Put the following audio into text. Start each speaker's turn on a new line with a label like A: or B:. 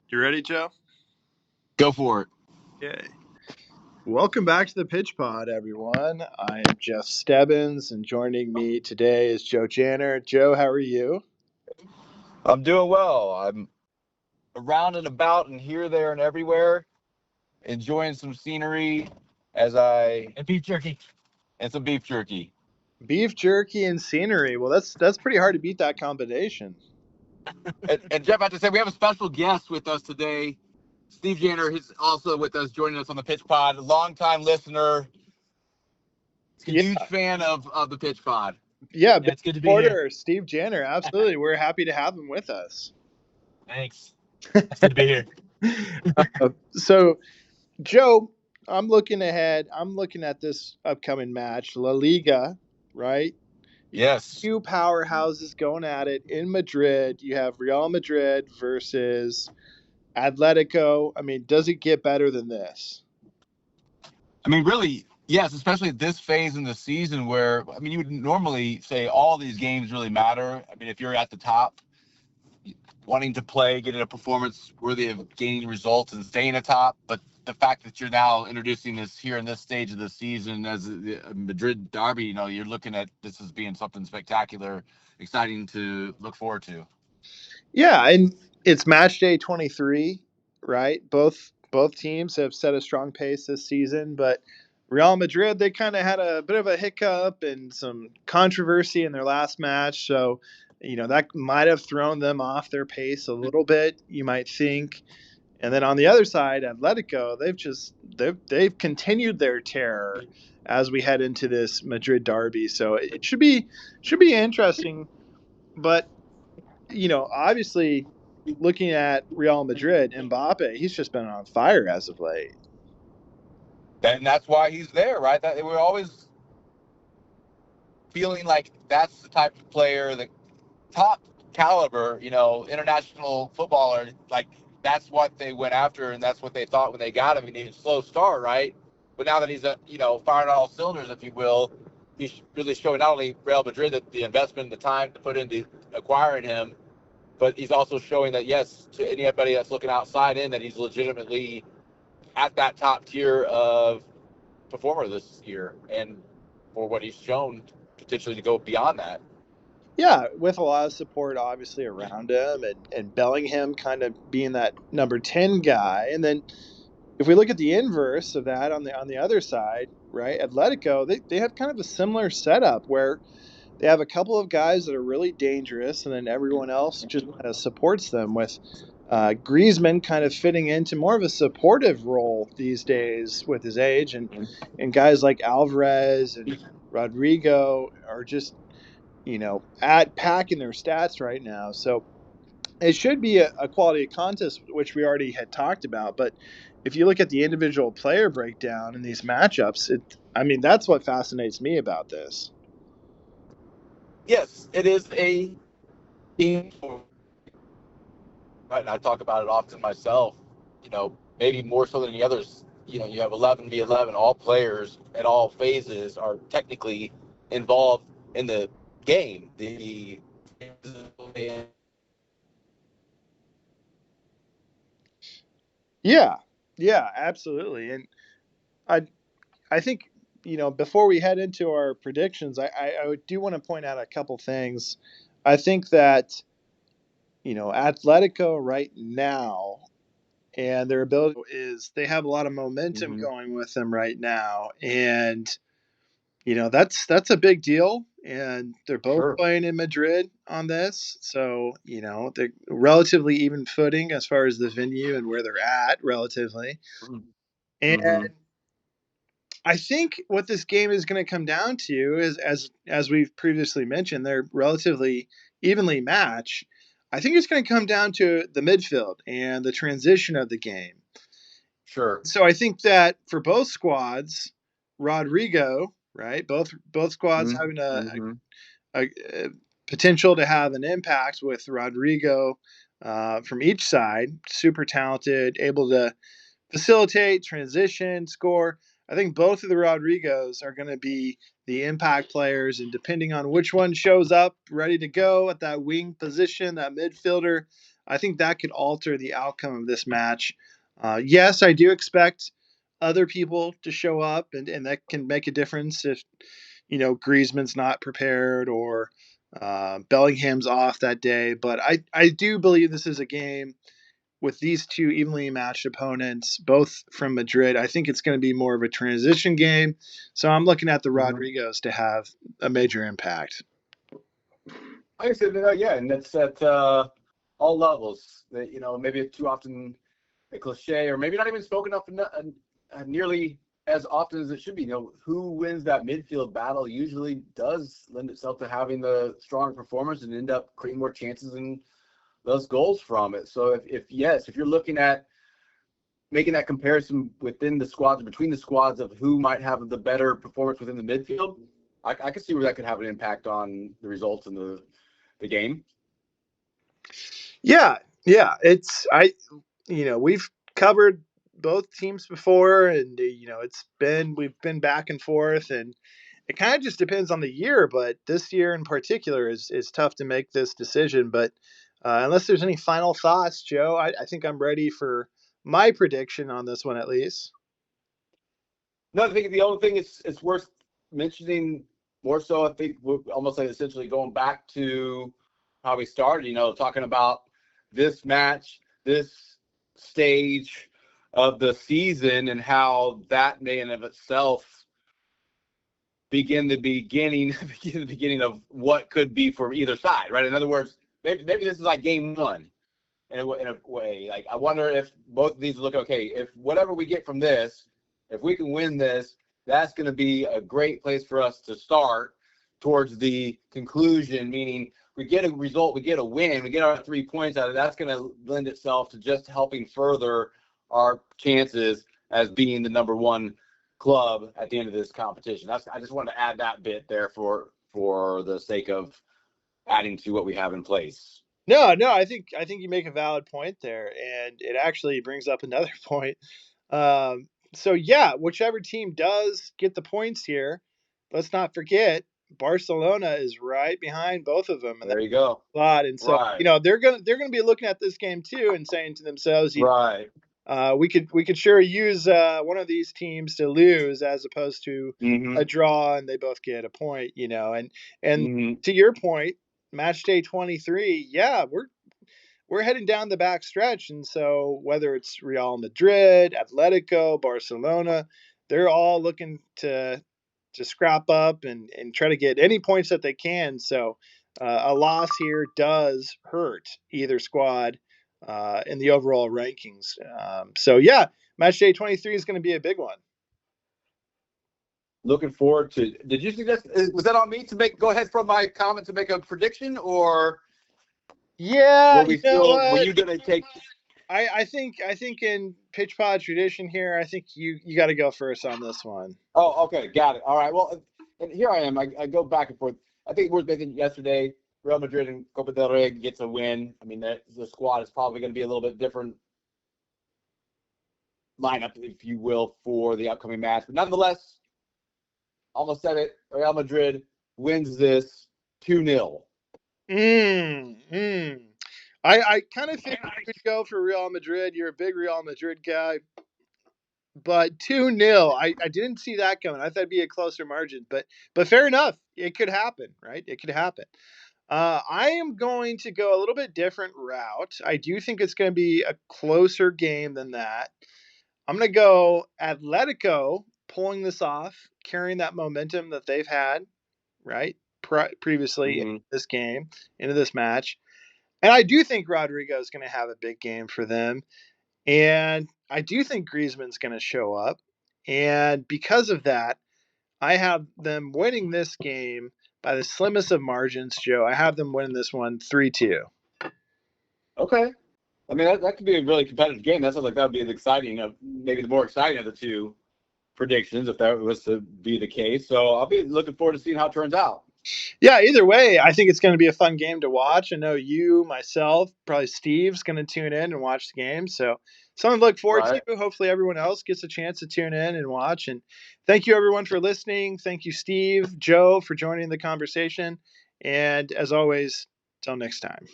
A: You ready, Joe?
B: Go for it.
A: Okay. Welcome back to the Pitch Pod, everyone. I am Jeff Stebbins, and joining me today is Joe Janner. Joe, how are you?
B: I'm doing well. I'm around and about and here, there, and everywhere, enjoying some scenery
C: And beef jerky.
B: and some beef jerky.
A: Beef jerky and scenery. Well, that's pretty hard to beat that combination.
B: And Jeff, I have to say, we have a special guest with us today. Steve Janner, he's also with us, joining us on the Pitch Pod. A longtime listener, a
A: Yeah,
B: huge fan of the Pitch Pod.
A: yeah,
C: Yeah,
A: big
C: it's good to be here.
A: supporter, Steve Janner. Absolutely, we're happy to have him with us.
C: Thanks. It's good to be here.
A: So, Joe, I'm looking ahead. I'm looking at this upcoming match, La Liga, right?
B: Yes.
A: Two powerhouses going at it in Madrid. You have Real Madrid versus Atletico. I mean, does it get better than this?
B: I mean, really, yes, especially at this phase in the season where, I mean, you would normally say all these games really matter. I mean, if you're at the top, wanting to play, getting a performance worthy of gaining results and staying atop. But the fact that you're now introducing this here in this stage of the season as a Madrid Derby, you're looking at this as being something spectacular, exciting to look forward to.
A: Yeah, and it's match day 23, right? Both teams have set a strong pace this season, but Real Madrid, they kind of had a bit of a hiccup and some controversy in their last match, so that might have thrown them off their pace a little bit, you might think. And then on the other side, Atletico, they've continued their terror as we head into this Madrid derby. So it should be interesting. But obviously, looking at Real Madrid, Mbappe, he's just been on fire as of late.
B: And that's why he's there, right? That we're always feeling like that's the type of player, the top caliber, international footballer. Like that's what they went after, and that's what they thought when they got him. He needed a slow start, right? But now that he's firing on all cylinders, if you will, he's really showing not only Real Madrid that the investment, the time to put into acquiring him, but he's also showing that yes, to anybody that's looking outside in, that he's legitimately at that top tier of performer this year, and for what he's shown, potentially to go beyond that.
A: Yeah, with a lot of support obviously around him, and Bellingham kind of being that number 10 guy. And then if we look at the inverse of that on the other side, right? Atletico, they have kind of a similar setup where they have a couple of guys that are really dangerous, and then everyone else just kind of supports them with Griezmann kind of fitting into more of a supportive role these days with his age, and guys like Alvarez and Rodrigo are just at packing their stats right now. So it should be a quality of contest, which we already had talked about. But if you look at the individual player breakdown in these matchups, I mean, that's what fascinates me about this.
B: Yes, it is a team. Right, and I talk about it often myself. Maybe more so than the others. You have 11v11. All players at all phases are technically involved in the game.
A: Yeah, yeah, absolutely. And I I think before we head into our predictions, I do want to point out a couple things. I think that Atletico right now and their ability is they have a lot of momentum
B: Mhm.
A: going with them right now, and that's a big deal. And they're both
B: Sure.
A: playing in Madrid on this, so they're relatively even footing as far as the venue and where they're at relatively. And
B: Mm-hmm.
A: I think what this game is going to come down to is, as we've previously mentioned, they're relatively evenly matched. I think it's going to come down to the midfield and the transition of the game.
B: Sure.
A: So I think that for both squads, Rodrigo, right, both squads having
B: Mm-hmm.
A: a potential to have an impact with Rodrigo from each side, super talented, able to facilitate, transition, score. I think both of the Rodrigos are going to be the impact players, and depending on which one shows up ready to go at that wing position, that midfielder, I think that could alter the outcome of this match. Yes, I do expect other people to show up, and that can make a difference if Griezmann's not prepared or Bellingham's off that day. But I do believe this is a game with these two evenly matched opponents, both from Madrid. I think it's going to be more of a transition game. So I'm looking at the Rodrigos to have a major impact.
D: Like I said, yeah, and that's at all levels. That maybe too often a cliche, or maybe not even spoken of nearly as often as it should be. Who wins that midfield battle usually does lend itself to having the stronger performance and end up creating more chances and those goals from it. So if you're looking at making that comparison within the squads, between the squads of who might have the better performance within the midfield, I can see where that could have an impact on the results in the game.
A: Yeah. We've covered both teams before, and we've been back and forth, and it kind of just depends on the year. But this year in particular is tough to make this decision. But unless there's any final thoughts, Joe, I think I'm ready for my prediction on this one at least.
D: No, I think the only thing it's worth mentioning more so, I think we're almost like essentially going back to how we started, talking about this match, this stage of the season, and how that may in of itself begin the beginning of what could be for either side, right? In other words, maybe this is like game one in a way. Like, I wonder if both of these look okay. If whatever we get from this, if we can win this, that's going to be a great place for us to start towards the conclusion, meaning we get a result, we get a win, we get our 3 points out of it. That's going to lend itself to just helping further our chances as being the number one club at the end of this competition. I just wanted to add that bit there for the sake of adding to what we have in place.
A: No, I think you make a valid point there, and it actually brings up another point. So yeah, whichever team does get the points here, let's not forget Barcelona is right behind both of them in
D: There you go.
A: that spot, and so
D: Right.
A: they're gonna be looking at this game too and saying to themselves,
D: Right.
A: we could sure use one of these teams to lose as opposed to a draw, and they both get a point, and to your point, match day 23, yeah, we're heading down the back stretch, and so whether it's Real Madrid, Atletico, Barcelona, they're all looking to scrap up and try to get any points that they can. So a loss here does hurt either squad in the overall rankings. So yeah, match day 23 is going to be a big one.
D: Looking forward to. Did you suggest? Was that on me to go ahead from my comment to make a prediction, or
A: yeah,
D: were you going to take?
A: I think in pitch pod tradition here, I think you got to go first on this one.
D: Oh, okay, got it. All right. Well, and here I am. I go back and forth. I think we were thinking yesterday, Real Madrid and Copa del Rey gets a win. I mean, the squad is probably going to be a little bit different lineup, if you will, for the upcoming match. But nonetheless, almost said it. Real Madrid wins this 2-0.
A: I kind of think we could go for Real Madrid. You're a big Real Madrid guy. But 2-0, I didn't see that coming. I thought it'd be a closer margin, but fair enough. It could happen, right? It could happen. I am going to go a little bit different route. I do think it's going to be a closer game than that. I'm going to go Atletico pulling this off, carrying that momentum that they've had, right? Previously in this game, into this match. And I do think Rodrigo is going to have a big game for them. And I do think Griezmann's going to show up. And because of that, I have them winning this game by the slimmest of margins, Joe. I have them winning this one 3-2.
D: Okay. I mean, that could be a really competitive game. That sounds like that would be maybe the more exciting of the two predictions, if that was to be the case. So I'll be looking forward to seeing how it turns out.
A: Yeah, either way, I think it's going to be a fun game to watch. I know you, myself, probably Steve's going to tune in and watch the game. So something to look forward to. Hopefully everyone else gets a chance to tune in and watch. And thank you, everyone, for listening. Thank you, Steve, Joe, for joining the conversation. And as always, till next time.